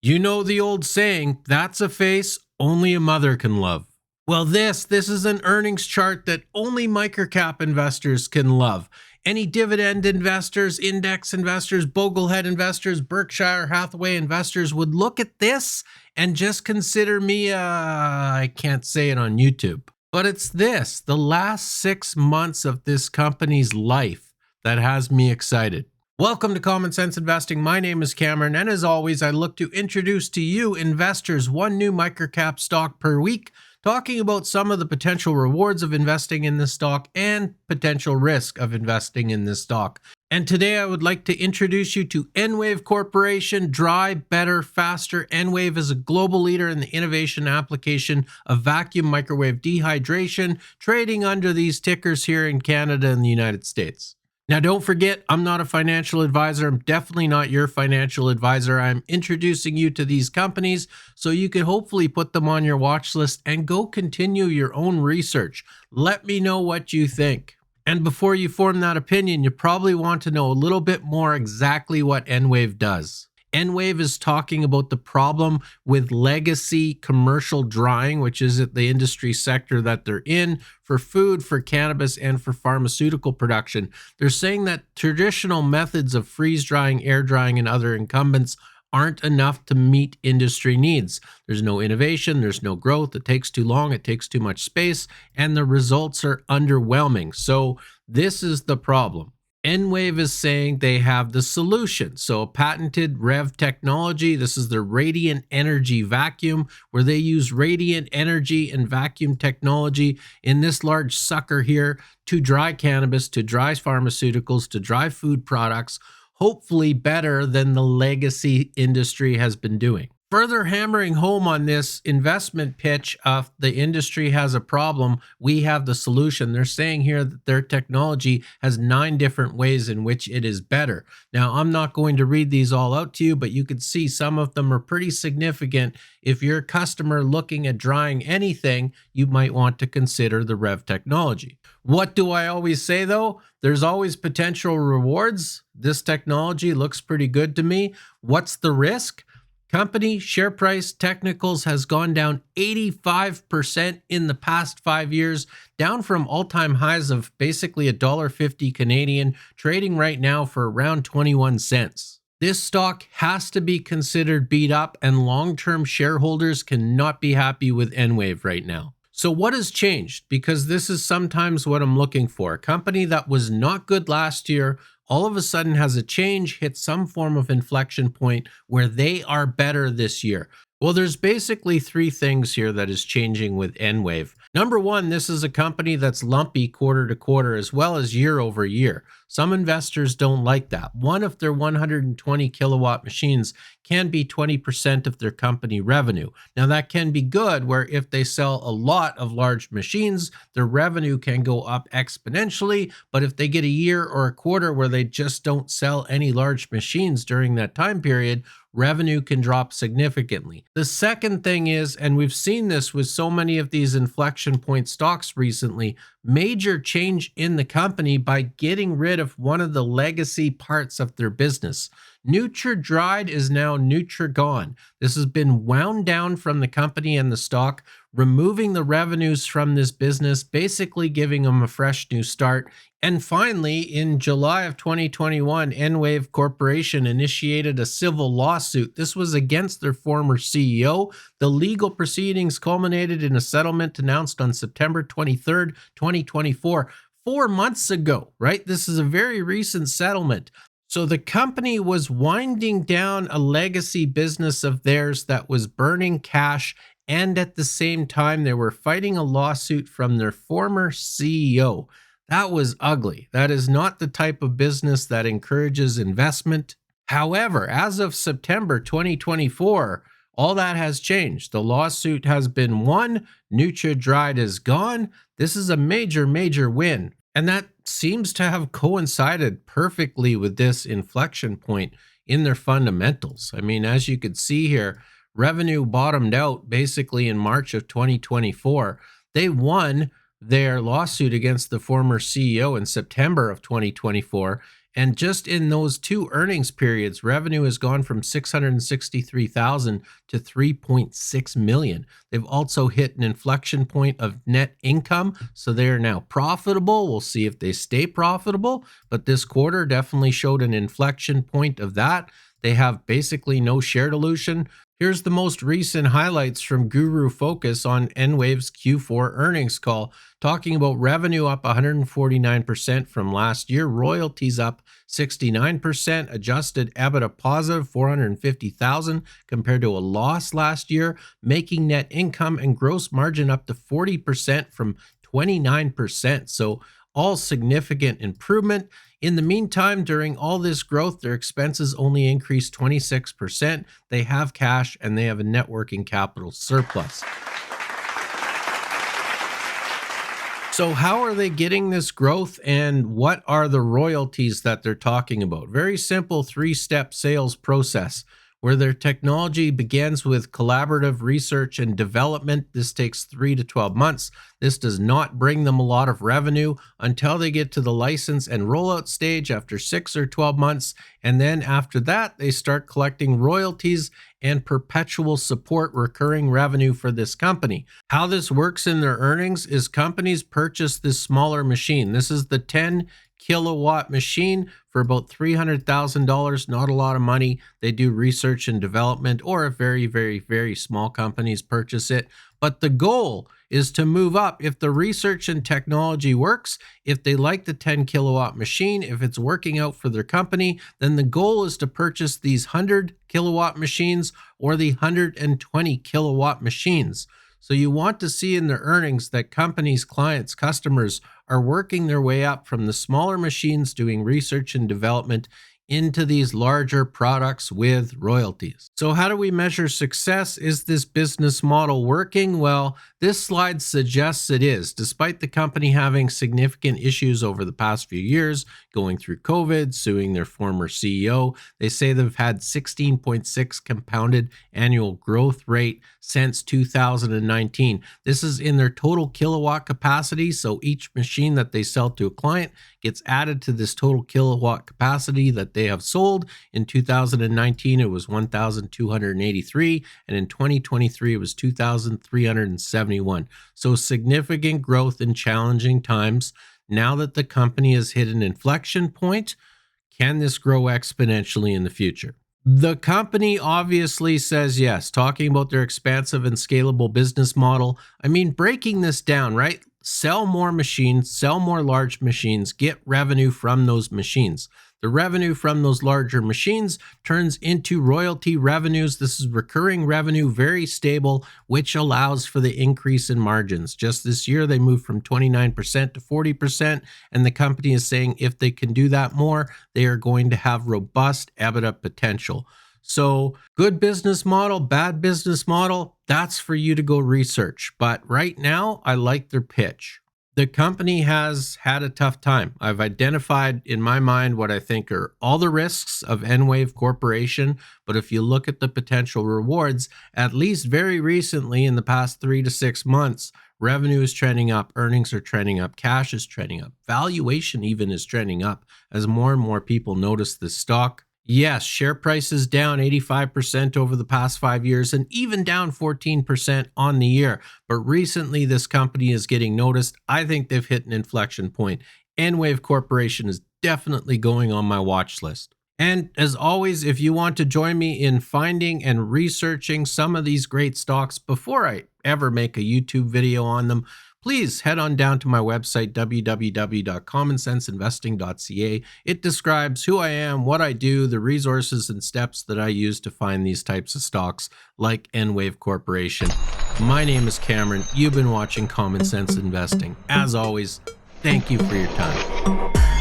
You know the old saying, that's a face only a mother can love. Well, this is an earnings chart that only microcap investors can love. Any dividend investors, index investors, Boglehead investors, Berkshire Hathaway investors would look at this and just consider me, I can't say it on YouTube. But it's this, the last 6 months of this company's life that has me excited. Welcome to Common Sense Investing. My name is Cameron, and as always, I look to introduce to you investors one new microcap stock per week, talking about some of the potential rewards of investing in this stock and potential risk of investing in this stock. And today I would like to introduce you to Enwave Corporation. Dry, better, faster. Enwave is a global leader in the innovation application of vacuum microwave dehydration, trading under these tickers here in Canada and the United States. Now, don't forget, I'm not a financial advisor. I'm definitely not your financial advisor. I'm introducing you to these companies so you can hopefully put them on your watch list and go continue your own research. Let me know what you think. And before you form that opinion, you probably want to know a little bit more exactly what Enwave does. Enwave is talking about the problem with legacy commercial drying, which is the industry sector that they're in for food, for cannabis, and for pharmaceutical production. They're saying that traditional methods of freeze drying, air drying, and other incumbents aren't enough to meet industry needs. There's no innovation, there's no growth, it takes too long, it takes too much space, and the results are underwhelming. So this is the problem. Enwave is saying they have the solution. So a patented REV technology. This is their radiant energy vacuum, where they use radiant energy and vacuum technology in this large sucker here to dry cannabis, to dry pharmaceuticals, to dry food products, hopefully better than the legacy industry has been doing. Further hammering home on this investment pitch of the industry has a problem, we have the solution. They're saying here that their technology has 9 different ways in which it is better. Now, I'm not going to read these all out to you, but you can see some of them are pretty significant. If you're a customer looking at drying anything, you might want to consider the REV technology. What do I always say though? There's always potential rewards. This technology looks pretty good to me. What's the risk? Company share price technicals has gone down 85% in the past 5 years, down from all-time highs of basically $1.50 Canadian, trading right now for around 21 cents. This stock has to be considered beat up, and long-term shareholders cannot be happy with Enwave right now. So what has changed? Because this is sometimes what I'm looking for. A company that was not good last year all of a sudden has a change, hit some form of inflection point where they are better this year. Well, there's basically 3 things here that is changing with Enwave. Number 1, this is a company that's lumpy quarter to quarter as well as year over year. Some investors don't like that. One of their 120 kilowatt machines can be 20% of their company revenue. Now that can be good, where if they sell a lot of large machines, their revenue can go up exponentially. But if they get a year or a quarter where they just don't sell any large machines during that time period, revenue can drop significantly. The second thing is, and we've seen this with so many of these inflection point stocks recently, major change in the company by getting rid of one of the legacy parts of their business. NutraDried is now NutraGone. This has been wound down from the company and the stock, removing the revenues from this business, basically giving them a fresh new start. And finally, in July of 2021, Enwave Corporation initiated a civil lawsuit. This was against their former CEO. The legal proceedings culminated in a settlement announced on September 23rd, 2024, 4 months ago, right? This is a very recent settlement. So the company was winding down a legacy business of theirs that was burning cash, and at the same time, they were fighting a lawsuit from their former CEO. That was ugly. That is not the type of business that encourages investment. However, as of September 2024, all that has changed. The lawsuit has been won. NutraDried is gone. This is a major, major win. And that seems to have coincided perfectly with this inflection point in their fundamentals. I mean, as you could see here, revenue bottomed out basically in March of 2024. They won their lawsuit against the former CEO in September of 2024. And just in those two earnings periods, revenue has gone from $663,000 to $3.6 million. They've also hit an inflection point of net income, so they are now profitable. We'll see if they stay profitable, but this quarter definitely showed an inflection point of that. They have basically no share dilution. Here's the most recent highlights from Guru Focus on Enwave's Q4 earnings call, talking about revenue up 149% from last year, royalties up 69%, adjusted EBITDA positive $450,000 compared to a loss last year, making net income and gross margin up to 40% from 29%. So all significant improvement. In the meantime, during all this growth, their expenses only increased 26%. They have cash and they have a net working capital surplus. So how are they getting this growth and what are the royalties that they're talking about? Very simple three-step sales process where their technology begins with collaborative research and development. This takes 3 to 12 months. This does not bring them a lot of revenue until they get to the license and rollout stage after 6 or 12 months. And then after that, they start collecting royalties and perpetual support recurring revenue for this company. How this works in their earnings is companies purchase this smaller machine. This is the 10 kilowatt machine for about $300,000, not a lot of money. They do research and development, or if very, very, very small companies purchase it. But the goal is to move up. If the research and technology works, if they like the 10 kilowatt machine, if it's working out for their company, then the goal is to purchase these 100 kilowatt machines or the 120 kilowatt machines. So you want to see in their earnings that companies, clients, customers are working their way up from the smaller machines doing research and development into these larger products with royalties. So how do we measure success? Is this business model working? Well, this slide suggests it is. Despite the company having significant issues over the past few years, going through COVID, suing their former CEO, they say they've had 16.6 compounded annual growth rate since 2019. This is in their total kilowatt capacity. So each machine that they sell to a client gets added to this total kilowatt capacity that they have sold. In 2019, it was 1,283, and in 2023, it was 2,371. So significant growth in challenging times. Now that the company has hit an inflection point, can this grow exponentially in the future? The company obviously says yes, talking about their expansive and scalable business model. I mean, breaking this down, right? Sell more machines, sell more large machines, get revenue from those machines. The revenue from those larger machines turns into royalty revenues. This is recurring revenue, very stable, which allows for the increase in margins. Just this year, they moved from 29% to 40%, and the company is saying if they can do that more, they are going to have robust EBITDA potential. So good business model, bad business model, that's for you to go research. But right now, I like their pitch. The company has had a tough time. I've identified in my mind what I think are all the risks of Enwave Corporation, but if you look at the potential rewards, at least very recently in the past 3 to 6 months, revenue is trending up, earnings are trending up, cash is trending up, valuation even is trending up as more and more people notice this stock. Yes, share price is down 85% over the past 5 years and even down 14% on the year. But recently, this company is getting noticed. I think they've hit an inflection point. Enwave Corporation is definitely going on my watch list. And as always, if you want to join me in finding and researching some of these great stocks before I ever make a YouTube video on them, please head on down to my website, www.commonsenseinvesting.ca. It describes who I am, what I do, the resources and steps that I use to find these types of stocks like Enwave Corporation. My name is Cameron. You've been watching Common Sense Investing. As always, thank you for your time.